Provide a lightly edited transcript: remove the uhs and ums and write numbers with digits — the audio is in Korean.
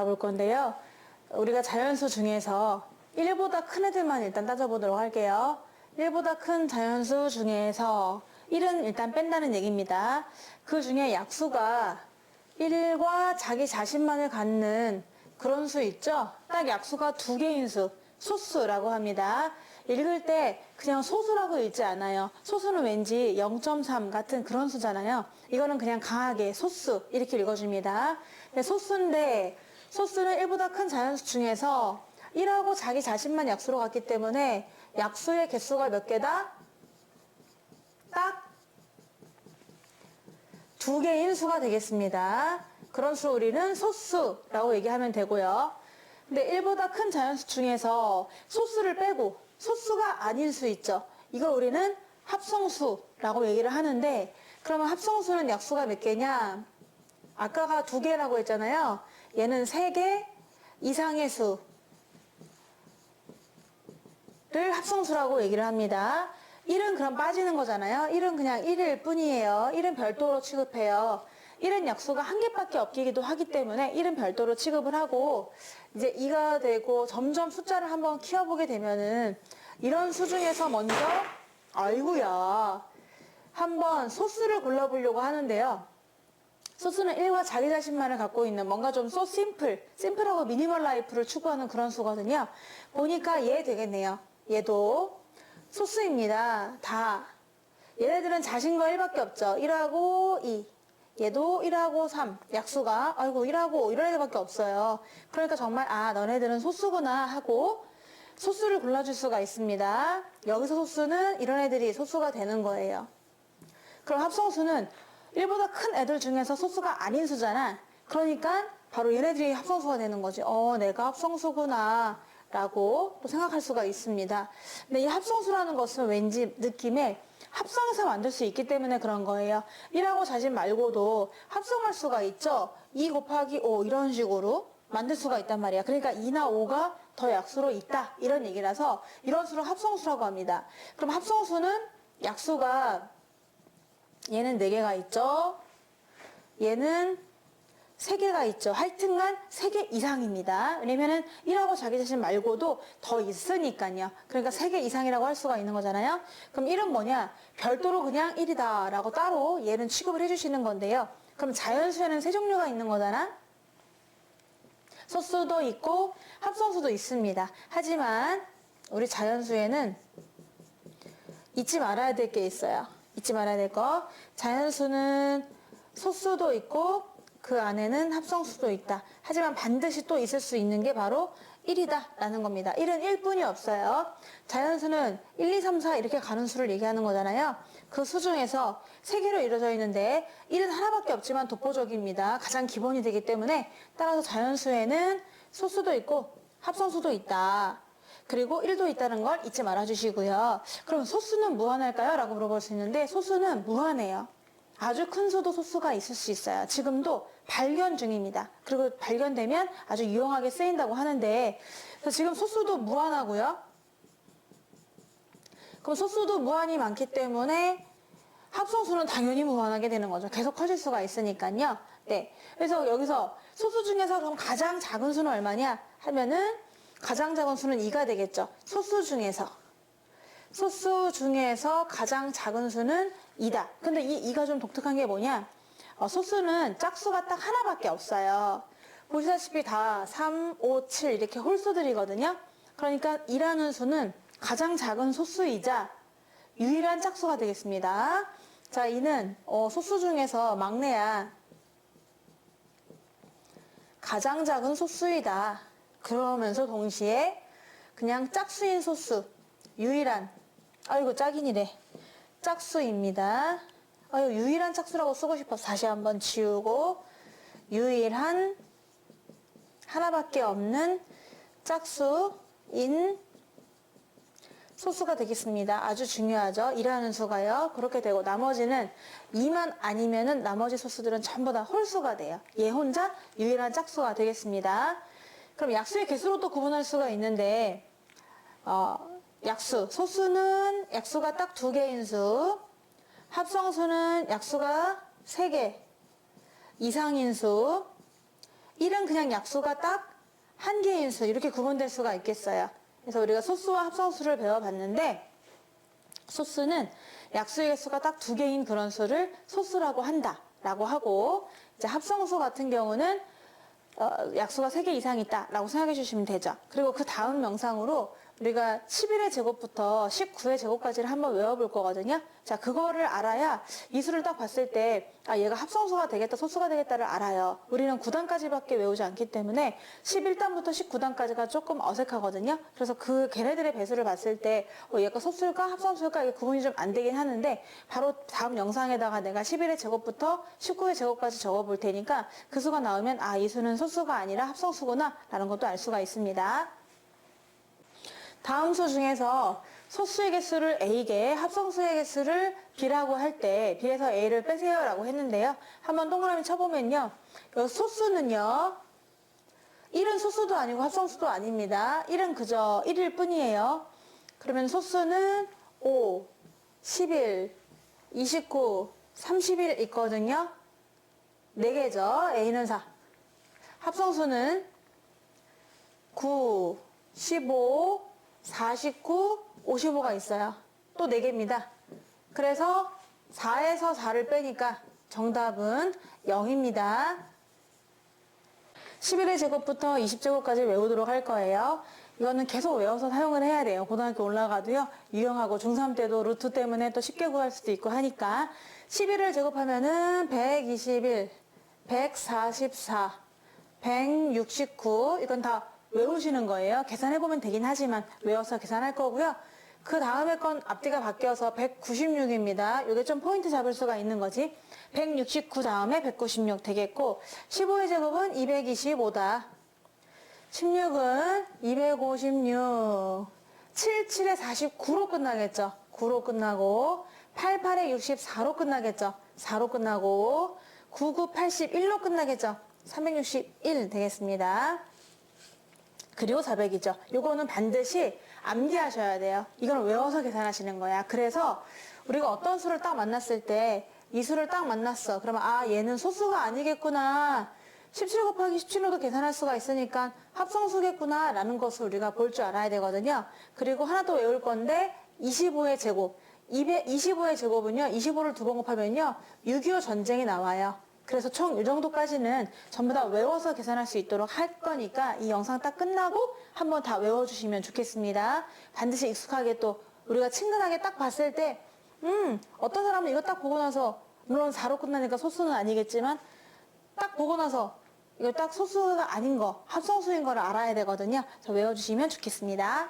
알아볼 건데요. 우리가 자연수 중에서 1보다 큰 애들만 일단 따져보도록 할게요. 1보다 큰 자연수 중에서 1은 일단 뺀다는 얘기입니다. 그 중에 약수가 1과 자기 자신만을 갖는 그런 수 있죠? 딱 약수가 2개인 수, 소수라고 합니다. 읽을 때 그냥 소수라고 읽지 않아요. 소수는 왠지 0.3 같은 그런 수잖아요. 이거는 그냥 강하게 소수 이렇게 읽어줍니다. 소수인데 소수는 1보다 큰 자연수 중에서 1하고 자기 자신만 약수로 갔기 때문에 약수의 개수가 몇 개다? 딱 2개인 수가 되겠습니다. 그런 수 우리는 소수라고 얘기하면 되고요. 근데 1보다 큰 자연수 중에서 소수를 빼고 소수가 아닌 수 있죠. 이걸 우리는 합성수라고 얘기를 하는데, 그러면 합성수는 약수가 몇 개냐? 아까가 2개라고 했잖아요. 얘는 3개 이상의 수를 합성수라고 얘기를 합니다. 1은 그럼 빠지는 거잖아요. 1은 그냥 1일 뿐이에요. 1은 별도로 취급해요. 1은 약수가 1개밖에 없기도 하기 때문에 1은 별도로 취급을 하고, 이제 2가 되고 점점 숫자를 한번 키워보게 되면은 이런 수 중에서 먼저 아이고야 한번 소수를 골라보려고 하는데요. 소수는 1과 자기 자신만을 갖고 있는 뭔가 좀 심플하고 미니멀 라이프를 추구하는 그런 수거든요. 보니까 얘 되겠네요. 얘도 소수입니다. 다. 얘네들은 자신과 1밖에 없죠. 1하고 2. 얘도 1하고 3. 약수가 아이고 1하고 5 이런 애들밖에 없어요. 그러니까 정말 너네들은 소수구나 하고 소수를 골라줄 수가 있습니다. 여기서 소수는 이런 애들이 소수가 되는 거예요. 그럼 합성수는 1보다 큰 애들 중에서 소수가 아닌 수잖아. 그러니까 바로 얘네들이 합성수가 되는 거지. 내가 합성수구나 라고 또 생각할 수가 있습니다. 근데 이 합성수라는 것은 왠지 느낌에 합성해서 만들 수 있기 때문에 그런 거예요. 1하고 자신 말고도 합성할 수가 있죠. 2 곱하기 5 이런 식으로 만들 수가 있단 말이야. 그러니까 2나 5가 더 약수로 있다 이런 얘기라서 이런 수를 합성수라고 합니다. 그럼 합성수는 약수가 얘는 4개가 있죠. 얘는 3개가 있죠. 하여튼간 3개 이상입니다. 왜냐면은 1하고 자기 자신 말고도 더 있으니까요. 그러니까 3개 이상이라고 할 수가 있는 거잖아요. 그럼 1은 뭐냐? 별도로 그냥 1이다 라고 따로 얘는 취급을 해주시는 건데요. 그럼 자연수에는 3종류가 있는 거잖아. 소수도 있고 합성수도 있습니다. 하지만 우리 자연수에는 잊지 말아야 될 게 있어요. 잊지 말아야 될 거. 자연수는 소수도 있고 그 안에는 합성수도 있다. 하지만 반드시 또 있을 수 있는 게 바로 1이다 라는 겁니다. 1은 1뿐이 없어요. 자연수는 1, 2, 3, 4 이렇게 가는 수를 얘기하는 거잖아요. 그 수 중에서 3개로 이루어져 있는데 1은 하나밖에 없지만 독보적입니다. 가장 기본이 되기 때문에 따라서 자연수에는 소수도 있고 합성수도 있다. 그리고 1도 있다는 걸 잊지 말아 주시고요. 그럼 소수는 무한할까요? 라고 물어볼 수 있는데 소수는 무한해요. 아주 큰 수도 소수가 있을 수 있어요. 지금도 발견 중입니다. 그리고 발견되면 아주 유용하게 쓰인다고 하는데, 그래서 지금 소수도 무한하고요. 그럼 소수도 무한이 많기 때문에 합성수는 당연히 무한하게 되는 거죠. 계속 커질 수가 있으니까요. 네. 그래서 여기서 소수 중에서 그럼 가장 작은 수는 얼마냐 하면은 가장 작은 수는 2가 되겠죠. 소수 중에서 가장 작은 수는 2다. 근데 이 2가 좀 독특한 게 뭐냐? 소수는 짝수가 딱 하나밖에 없어요. 보시다시피 다 3, 5, 7 이렇게 홀수들이거든요. 그러니까 2라는 수는 가장 작은 소수이자 유일한 짝수가 되겠습니다. 자, 2는 소수 중에서 막내야. 가장 작은 소수이다. 그러면서 동시에 그냥 짝수인 소수, 유일한, 아이고 짝이니래. 짝수입니다. 유일한 짝수라고 쓰고 싶어서 다시 한번 지우고, 유일한 하나밖에 없는 짝수인 소수가 되겠습니다. 아주 중요하죠. 2라는 수가요. 그렇게 되고 나머지는 2만 아니면은 나머지 소수들은 전부 다 홀수가 돼요. 얘 혼자 유일한 짝수가 되겠습니다. 그럼 약수의 개수로 또 구분할 수가 있는데 약수, 소수는 약수가 딱 2개인 수, 합성수는 약수가 3개 이상인 수, 1은 그냥 약수가 딱 한 개인 수, 이렇게 구분될 수가 있겠어요. 그래서 우리가 소수와 합성수를 배워봤는데, 소수는 약수의 개수가 딱 2개인 그런 수를 소수라고 한다 라고 하고, 이제 합성수 같은 경우는 약수가 3개 이상 있다 라고 생각해 주시면 되죠. 그리고 그 다음 명상으로 우리가 11의 제곱부터 19의 제곱까지를 한번 외워볼 거거든요. 자, 그거를 알아야 이 수를 딱 봤을 때, 아, 얘가 합성수가 되겠다, 소수가 되겠다를 알아요. 우리는 9단까지밖에 외우지 않기 때문에 11단부터 19단까지가 조금 어색하거든요. 그래서 그 걔네들의 배수를 봤을 때, 얘가 소수일까, 합성수일까, 이게 구분이 좀 안 되긴 하는데, 바로 다음 영상에다가 내가 11의 제곱부터 19의 제곱까지 적어볼 테니까 그 수가 나오면, 아, 이 수는 소수가 아니라 합성수구나, 라는 것도 알 수가 있습니다. 다음 수 중에서 소수의 개수를 A개, 합성수의 개수를 B라고 할 때 B에서 A를 빼세요 라고 했는데요. 한번 동그라미 쳐보면요. 이 소수는요. 1은 소수도 아니고 합성수도 아닙니다. 1은 그저 1일 뿐이에요. 그러면 소수는 5, 11, 29, 31 있거든요. 4개죠. A는 4. 합성수는 9, 15, 49, 55가 있어요. 또 4개입니다. 그래서 4에서 4를 빼니까 정답은 0입니다. 11의 제곱부터 20제곱까지 외우도록 할 거예요. 이거는 계속 외워서 사용을 해야 돼요. 고등학교 올라가도요. 유형하고 중3 때도 루트 때문에 또 쉽게 구할 수도 있고 하니까 11을 제곱하면은 121, 144, 169 이건 다 외우시는 거예요. 계산해보면 되긴 하지만 외워서 계산할 거고요. 그 다음에 건 앞뒤가 바뀌어서 196입니다. 이게 좀 포인트 잡을 수가 있는 거지. 169 다음에 196 되겠고 15의 제곱은 225다. 16은 256. 77에 49로 끝나겠죠. 9로 끝나고 88에 64로 끝나겠죠. 4로 끝나고 99, 81로 끝나겠죠. 361 되겠습니다. 그리고 400이죠. 요거는 반드시 암기하셔야 돼요. 이건 외워서 계산하시는 거야. 그래서 우리가 어떤 수를 딱 만났을 때 이 수를 딱 만났어. 그러면 아, 얘는 소수가 아니겠구나. 17 곱하기 17로도 계산할 수가 있으니까 합성수겠구나 라는 것을 우리가 볼 줄 알아야 되거든요. 그리고 하나 더 외울 건데 25의 제곱. 25의 제곱은요. 25를 2번 곱하면요. 6.25 전쟁이 나와요. 그래서 총 이 정도까지는 전부 다 외워서 계산할 수 있도록 할 거니까 이 영상 딱 끝나고 한번 다 외워주시면 좋겠습니다. 반드시 익숙하게 또 우리가 친근하게 딱 봤을 때 어떤 사람은 이거 딱 보고 나서 물론 4로 끝나니까 소수는 아니겠지만 딱 보고 나서 이거 딱 소수가 아닌 거 합성수인 거를 알아야 되거든요. 그래서 외워주시면 좋겠습니다.